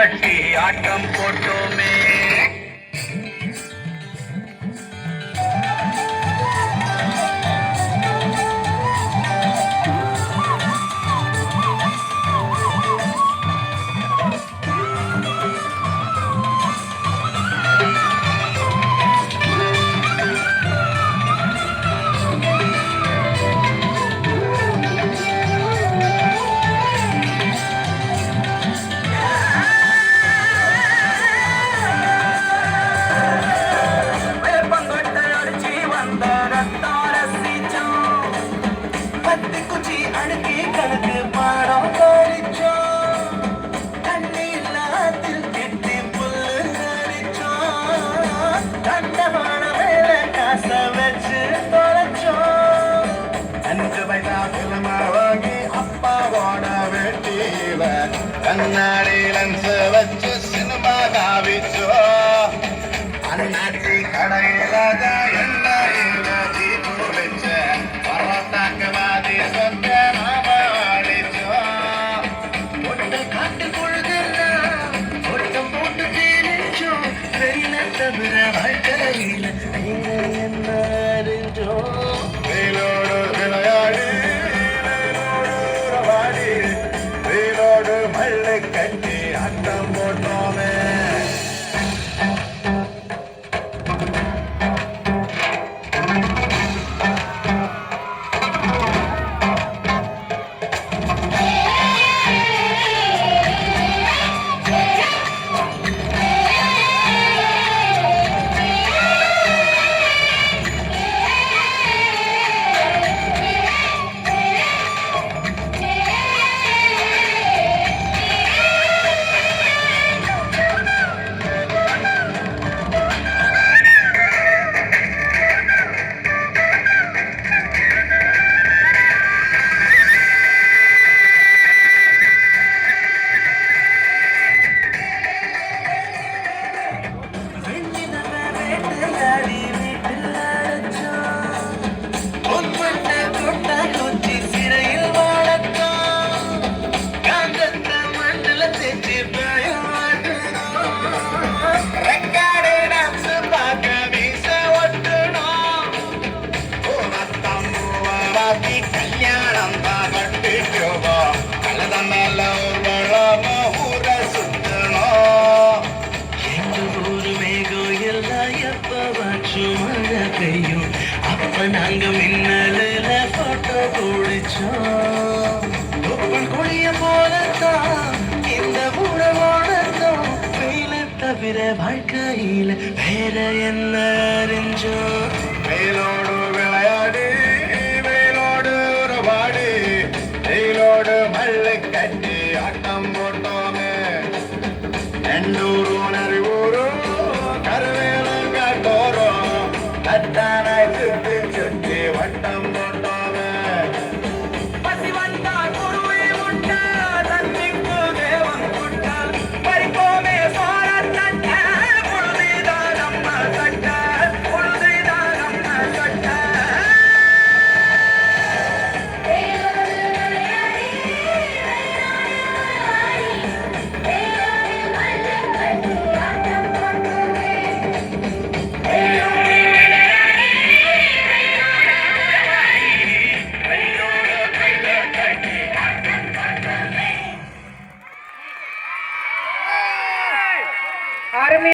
கட்டி ஆட்டம் போட்டோமே. கண்ணாடி லென்ஸ் வச்சு சினிமா காவிச்சோ அண்ணாச்சி கடையில எண்ணெயில தீப்பு வச்ச பரோட்டாக்குவாதி சொந்த நாம அடிச்சோ ஒட்டை காட்டு பொழுதெல்லாம் ஒட்டம் போட்டு தீரிச்சோம் வெயில தவிர வாழ்க்கையில என்ன அறிஞ்சோ வெயிலோடு விளையாடி கட்டி ஆட்டம் போட்டோமே. கல்யாணம் பட்டுக்கோ கலத மேல ஊர சுத்தணும். எங்க ஊரு மேகம் எல்லாம் எப்பவாச்சும் மழை பெய்யும். அப்ப நாங்க மின்னல போட்டோ குடிச்சோம். கொடிய போலத்தான் இந்த ஊரவோடத்தான் வெயில தவிர வாழ்க்கையில வேற என்ன அறிஞ்சோம். வெயிலோடு விளையாடி கட்டி ஆட்டம் போட்டோமே. எண்டூரு நரிவூரு கருவேலம் காட்டோரும் தட்டானாய் சுற்றி சுற்றி வட்டம் போட்டோமே. பசி வந்தா குருவி முட்டா தன்னிக்கு தேவன் குட்டா பறிப்போமே சோர தட்ட பொழுதுதான் நம்ம கட்ட பொழுதுதான் நம்ம கட்ட. Army